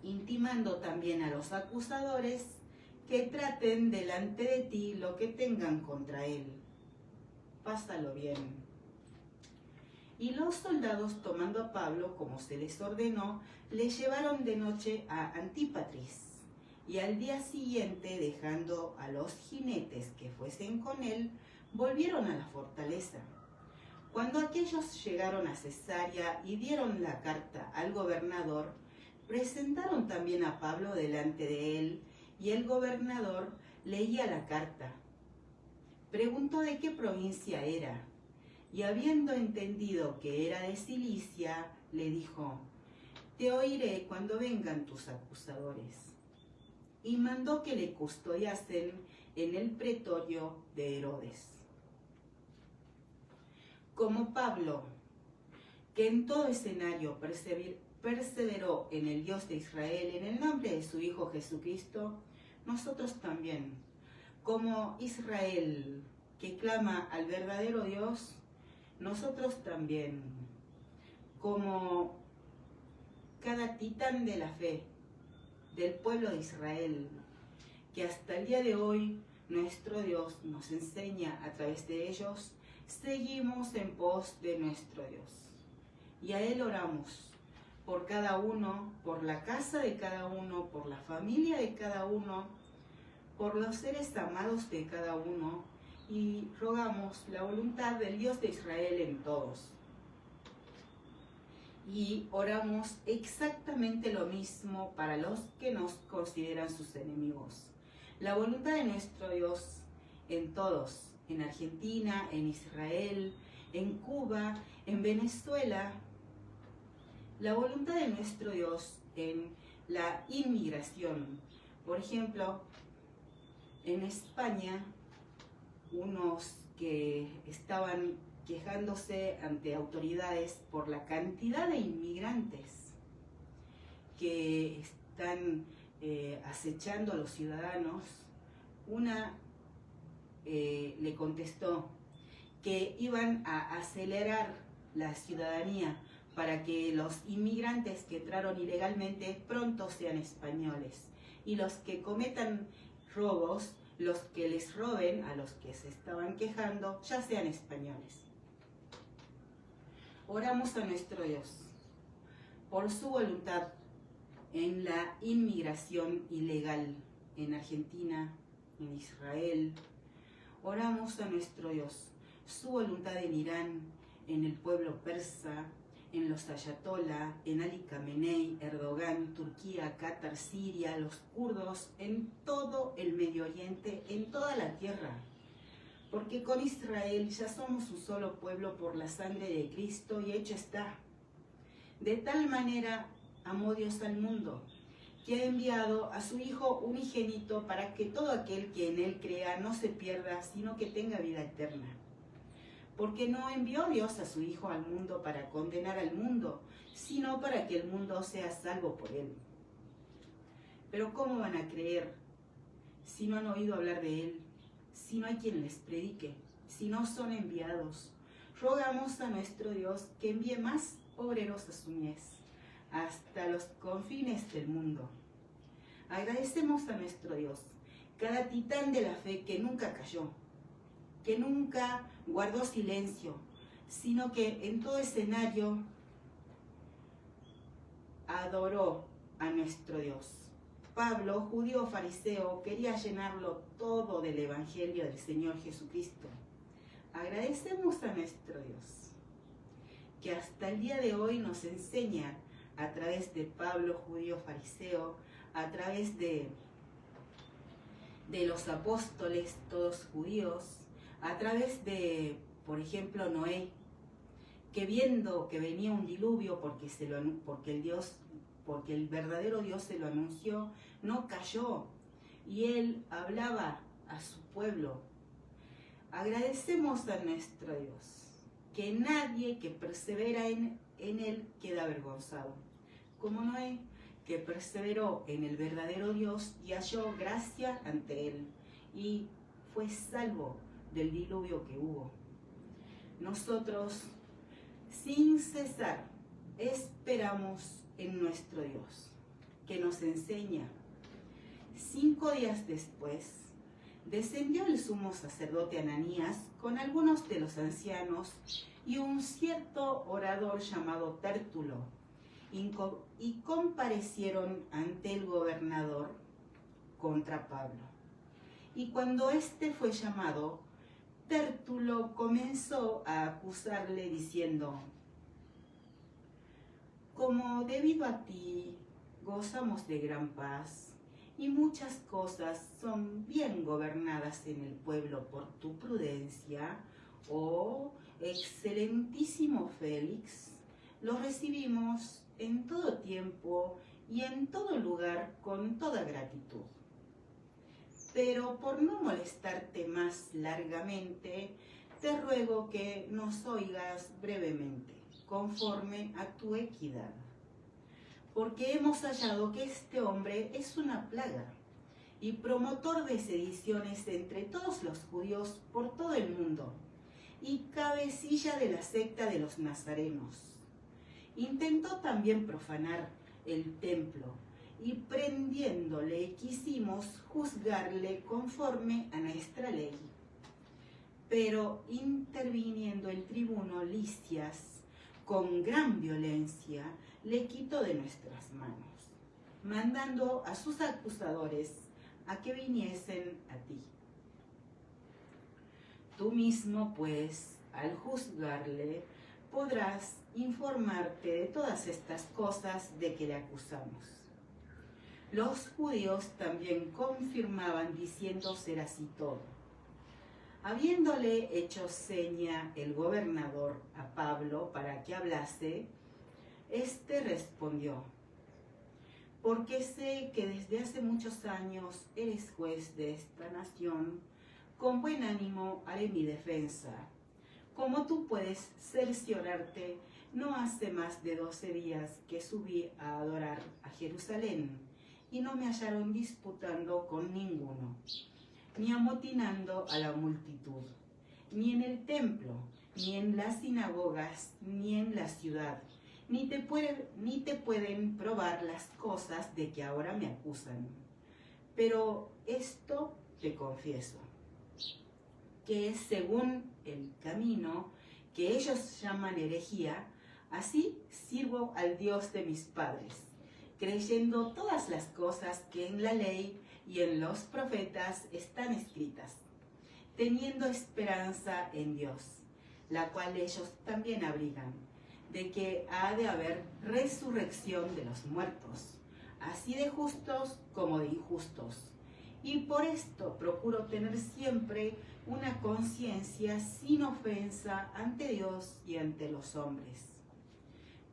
intimando también a los acusadores que traten delante de ti lo que tengan contra él. Pásalo bien. Y los soldados, tomando a Pablo, como se les ordenó, le llevaron de noche a Antípatris. Y al día siguiente, dejando a los jinetes que fuesen con él, volvieron a la fortaleza. Cuando aquellos llegaron a Cesarea y dieron la carta al gobernador, presentaron también a Pablo delante de él, y el gobernador leía la carta. Preguntó de qué provincia era, y habiendo entendido que era de Cilicia, le dijo: te oiré cuando vengan tus acusadores. Y mandó que le custodiasen en el pretorio de Herodes. Como Pablo, que en todo escenario perseveró en el Dios de Israel, en el nombre de su Hijo Jesucristo, nosotros también, como Israel que clama al verdadero Dios, nosotros también, como cada titán de la fe del pueblo de Israel, que hasta el día de hoy nuestro Dios nos enseña a través de ellos, seguimos en pos de nuestro Dios. Y a Él oramos por cada uno, por la casa de cada uno, por la familia de cada uno, por los seres amados de cada uno, y rogamos la voluntad del Dios de Israel en todos. Y oramos exactamente lo mismo para los que nos consideran sus enemigos. La voluntad de nuestro Dios en todos, en Argentina, en Israel, en Cuba, en Venezuela. La voluntad de nuestro Dios en la inmigración. Por ejemplo, en España, unos que estaban quejándose ante autoridades por la cantidad de inmigrantes que están acechando a los ciudadanos, una le contestó que iban a acelerar la ciudadanía para que los inmigrantes que entraron ilegalmente pronto sean españoles y los que cometan robos, los que les roben a los que se estaban quejando, ya sean españoles. Oramos a nuestro Dios por su voluntad en la inmigración ilegal en Argentina, en Israel. Oramos a nuestro Dios, su voluntad en Irán, en el pueblo persa, en los ayatolá, en Ali Khamenei, Erdogan, Turquía, Qatar, Siria, los kurdos, en todo el Medio Oriente, en toda la tierra. Porque con Israel ya somos un solo pueblo por la sangre de Cristo y hecho está. De tal manera amó Dios al mundo, que ha enviado a su Hijo unigénito para que todo aquel que en él crea no se pierda, sino que tenga vida eterna. Porque no envió Dios a su Hijo al mundo para condenar al mundo, sino para que el mundo sea salvo por él. Pero ¿cómo van a creer si no han oído hablar de él? Si no hay quien les predique, si no son enviados. Rogamos a nuestro Dios que envíe más obreros a su mies, hasta los confines del mundo. Agradecemos a nuestro Dios, cada titán de la fe que nunca cayó, que nunca guardó silencio, sino que en todo escenario adoró a nuestro Dios. Pablo, judío fariseo, quería llenarlo todo del Evangelio del Señor Jesucristo. Agradecemos a nuestro Dios, que hasta el día de hoy nos enseña a través de Pablo, judío fariseo, a través de los apóstoles, todos judíos, a través de, por ejemplo, Noé, que viendo que venía un diluvio porque el verdadero Dios se lo anunció, no cayó y él hablaba a su pueblo. Agradecemos a nuestro Dios, que nadie que persevera en él queda avergonzado, como Noé, que perseveró en el verdadero Dios y halló gracia ante él y fue salvo del diluvio que hubo. Nosotros, sin cesar, esperamos en nuestro Dios, que nos enseña. 5 días después, descendió el sumo sacerdote Ananías con algunos de los ancianos y un cierto orador llamado Tértulo, y comparecieron ante el gobernador contra Pablo. Y cuando éste fue llamado, Tértulo comenzó a acusarle diciendo: como debido a ti gozamos de gran paz y muchas cosas son bien gobernadas en el pueblo por tu prudencia, oh excelentísimo Félix, lo recibimos en todo tiempo y en todo lugar con toda gratitud. Pero por no molestarte más largamente, te ruego que nos oigas brevemente, conforme a tu equidad. Porque hemos hallado que este hombre es una plaga y promotor de sediciones entre todos los judíos por todo el mundo, y cabecilla de la secta de los nazarenos. Intentó también profanar el templo, y prendiéndole quisimos juzgarle conforme a nuestra ley. Pero interviniendo el tribuno Lisias, con gran violencia, le quitó de nuestras manos, mandando a sus acusadores a que viniesen a ti. Tú mismo, pues, al juzgarle, podrás informarte de todas estas cosas de que le acusamos. Los judíos también confirmaban diciendo ser así todo. Habiéndole hecho seña el gobernador a Pablo para que hablase, éste respondió: porque sé que desde hace muchos años eres juez de esta nación, con buen ánimo haré mi defensa. Como tú puedes cerciorarte, no hace más de 12 días que subí a adorar a Jerusalén, y no me hallaron disputando con ninguno, ni amotinando a la multitud, ni en el templo, ni en las sinagogas, ni en la ciudad, ni te pueden probar las cosas de que ahora me acusan. Pero esto te confieso, que es según el camino que ellos llaman herejía, así sirvo al Dios de mis padres, creyendo todas las cosas que en la ley y en los profetas están escritas, teniendo esperanza en Dios, la cual ellos también abrigan, de que ha de haber resurrección de los muertos, así de justos como de injustos. Y por esto procuro tener siempre una conciencia sin ofensa ante Dios y ante los hombres.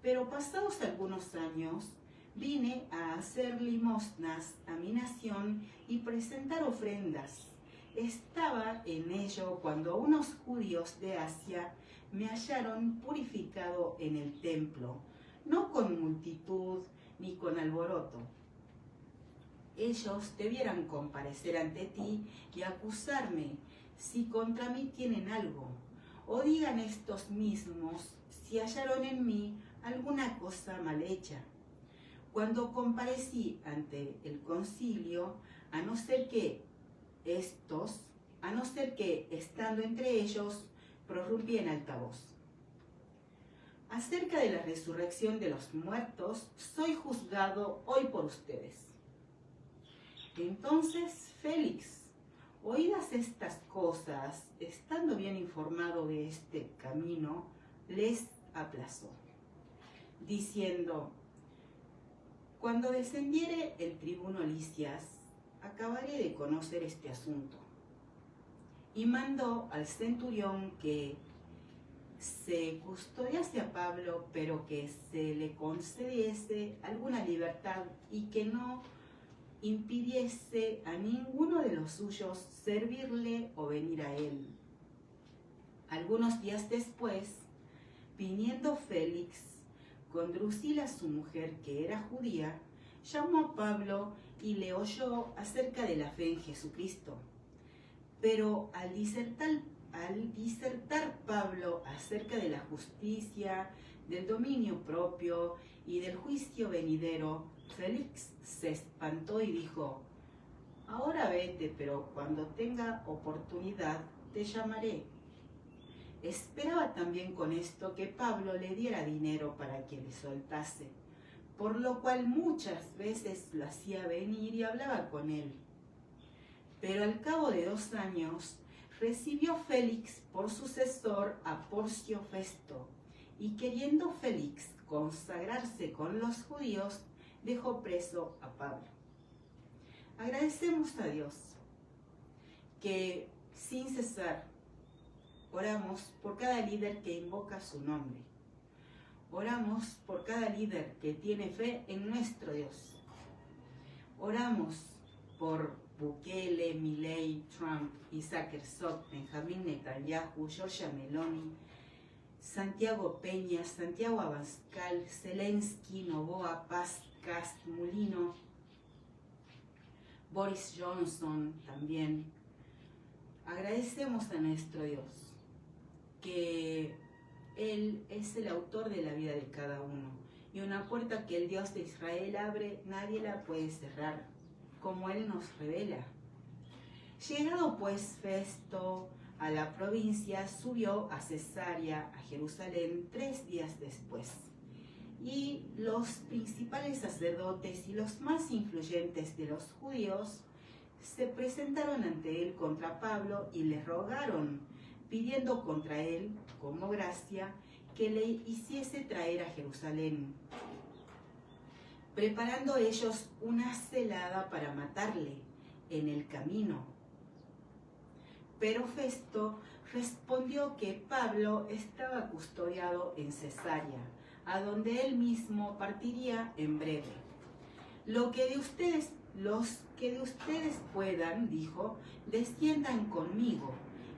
Pero pasados algunos años, vine a hacer limosnas a mi nación y presentar ofrendas. Estaba en ello cuando unos judíos de Asia me hallaron purificado en el templo, no con multitud ni con alboroto. Ellos debieran comparecer ante ti y acusarme si contra mí tienen algo, o digan estos mismos si hallaron en mí alguna cosa mal hecha. Cuando comparecí ante el concilio, a no ser que estando entre ellos, prorrumpí en alta voz. Acerca de la resurrección de los muertos, soy juzgado hoy por ustedes. Entonces Félix, oídas estas cosas, estando bien informado de este camino, les aplazó, diciendo: cuando descendiere el tribuno Lisias, acabaré de conocer este asunto. Y mandó al centurión que se custodiase a Pablo, pero que se le concediese alguna libertad y que no impidiese a ninguno de los suyos servirle o venir a él. Algunos días después, viniendo Félix, con Drusila su mujer, que era judía, llamó a Pablo y le oyó acerca de la fe en Jesucristo. Pero al disertar Pablo acerca de la justicia, del dominio propio y del juicio venidero, Félix se espantó y dijo: ahora vete, pero cuando tenga oportunidad te llamaré. Esperaba también con esto que Pablo le diera dinero para que le soltase, por lo cual muchas veces lo hacía venir y hablaba con él. Pero al cabo de 2 años recibió Félix por sucesor a Porcio Festo, y queriendo Félix consagrarse con los judíos, dejó preso a Pablo. Agradecemos a Dios que sin cesar oramos por cada líder que invoca su nombre. Oramos por cada líder que tiene fe en nuestro Dios. Oramos por Bukele, Milei, Trump, Isaac Herzog, Benjamín Netanyahu, Giorgia Meloni, Santiago Peña, Santiago Abascal, Zelensky, Noboa, Paz, Kast, Mulino, Boris Johnson también. Agradecemos a nuestro Dios que Él es el autor de la vida de cada uno, y una puerta que el Dios de Israel abre, nadie la puede cerrar, como Él nos revela. Llegado pues Festo a la provincia, subió a Cesarea, a Jerusalén, 3 días después. Y los principales sacerdotes y los más influyentes de los judíos se presentaron ante él contra Pablo y le rogaron, pidiendo contra él, como gracia, que le hiciese traer a Jerusalén, preparando ellos una celada para matarle en el camino. Pero Festo respondió que Pablo estaba custodiado en Cesarea, a donde él mismo partiría en breve. Los que de ustedes puedan, dijo, desciendan conmigo,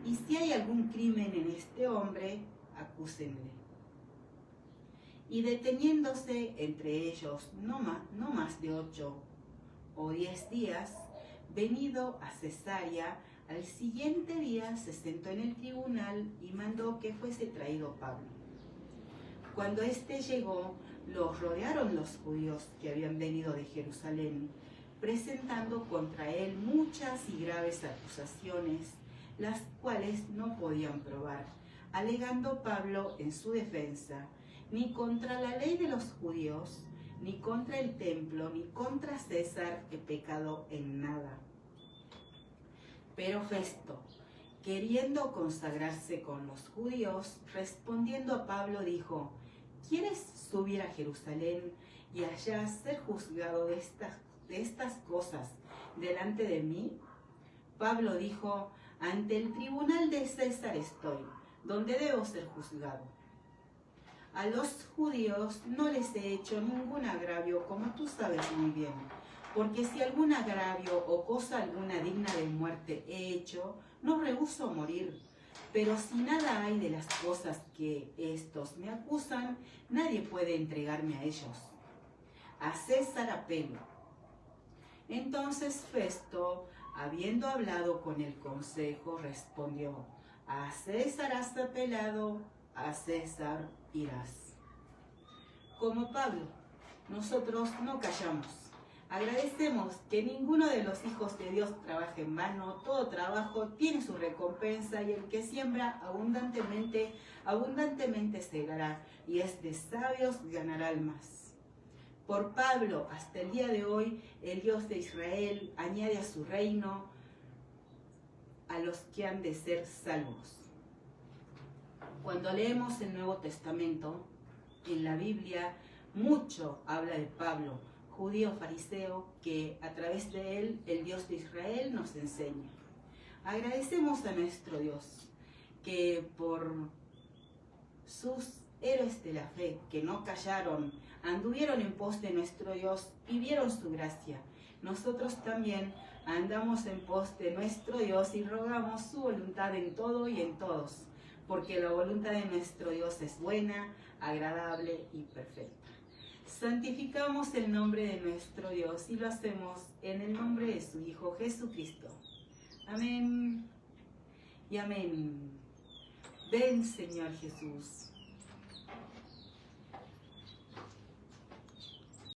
y si hay algún crimen en este hombre, acúsenle. Y deteniéndose entre ellos no más de 8, o 10 días, venido a Cesarea, al siguiente día se sentó en el tribunal y mandó que fuese traído Pablo. Cuando éste llegó, los rodearon los judíos que habían venido de Jerusalén, presentando contra él muchas y graves acusaciones, las cuales no podían probar, alegando Pablo en su defensa: ni contra la ley de los judíos, ni contra el templo, ni contra César he pecado en nada. Pero Festo, queriendo consagrarse con los judíos, respondiendo a Pablo, dijo: ¿quieres subir a Jerusalén y allá ser juzgado de estas cosas delante de mí? Pablo dijo: ante el tribunal de César estoy, donde debo ser juzgado. A los judíos no les he hecho ningún agravio, como tú sabes muy bien, porque si algún agravio o cosa alguna digna de muerte he hecho, no rehúso morir. Pero si nada hay de las cosas que estos me acusan, nadie puede entregarme a ellos. A César apelo. Entonces Festo, habiendo hablado con el consejo, respondió: a César has apelado, a César irás. Como Pablo, nosotros no callamos. Agradecemos que ninguno de los hijos de Dios trabaje en vano. Todo trabajo tiene su recompensa, y el que siembra abundantemente segará, y es de sabios ganar almas. Por Pablo, hasta el día de hoy, el Dios de Israel añade a su reino a los que han de ser salvos. Cuando leemos el Nuevo Testamento, en la Biblia, mucho habla de Pablo, judío fariseo, que a través de él el Dios de Israel nos enseña. Agradecemos a nuestro Dios que por sus héroes de la fe, que no callaron, anduvieron en pos de nuestro Dios y vieron su gracia. Nosotros también andamos en pos de nuestro Dios y rogamos su voluntad en todo y en todos, porque la voluntad de nuestro Dios es buena, agradable y perfecta. Santificamos el nombre de nuestro Dios y lo hacemos en el nombre de su Hijo Jesucristo. Amén y amén. Ven, Señor Jesús.